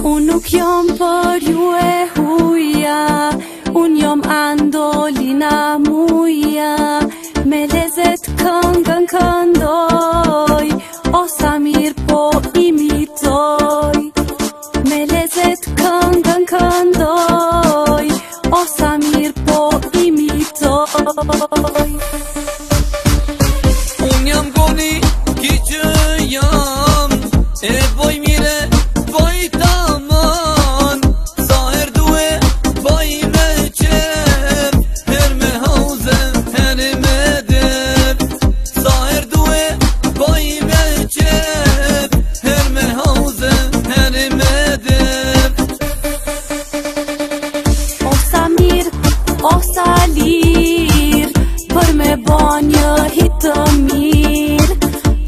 Unë nuk jom për ju e huja, unë jom Andolina Muja. Me lezet këngën këndoj, o sa mirë po imitoj. Me lezet këngën këndoj, o sa mirë po imitoj. Unë jam goni, ki që jam, e boj mire, boj taman. Sa her duhe, boj me qep, her me hauze, her me dep. Sa her duhe, boj me qep, her me hauze, her me dep. O sa mirë, o sa lirë, për me bo një hit të mirë.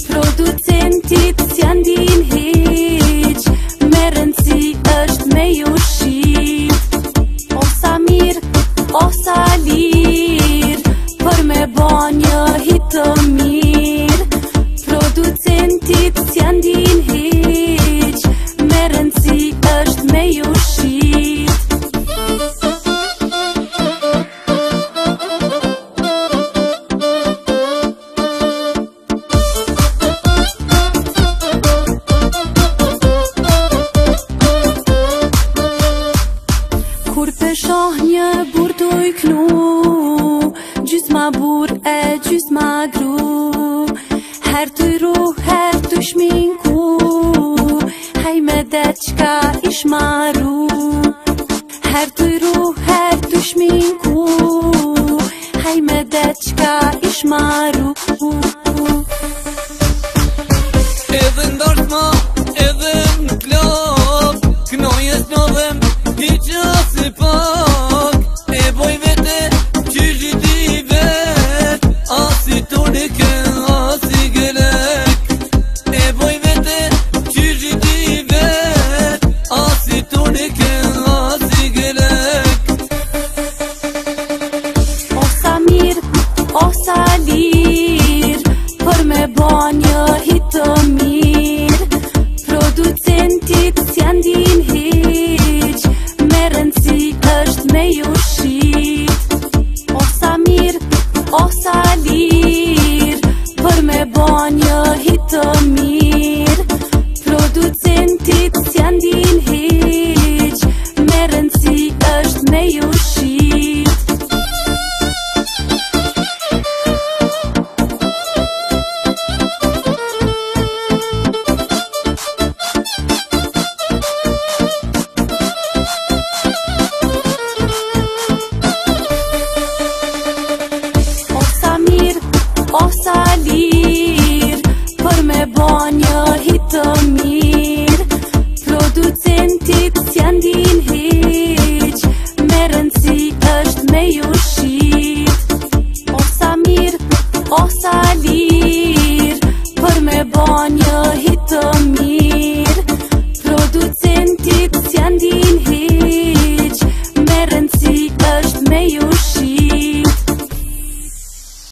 Producentit s'jan din hiq, me rëndësi është me ju shit. O sa mirë, o sa lirë, për me bo një hit të mirë. Producentit s'jan din hiq, me rëndësi është me ju shit. Kur peshoh një burr t'u knu, gjysma burr e gjysma gru. Her t'u ru, her t'u shminku, haj me det qka ish maru. Her t'u ru, her t'u shminku, haj me det qka ish maru. Edhe ndartma, edhe në klop, knojes nodhem, i qasi pak. E boj vete, qyshi ti vet, asi tunike, asi gelek. E boj vete, qyshi ti vet, asi tunike, asi gelek. O sa mirë, o sa lirë, për me bo një hit të mirë. Producentit s'jan din hiq, me rëndësi është me ju shit. O sa mirë, o sa lirë, për me bo një hit të mirë. Producentit s'jan din hiq, me rëndësi është me ju shit. O sa lirë, për me bo një hit të mirë. Producentit s'jan din hiq, me rëndësi është me ju shit. O sa mirë, o sa lirë, për me bo një hit të mirë. Producentit s'jan din hiq,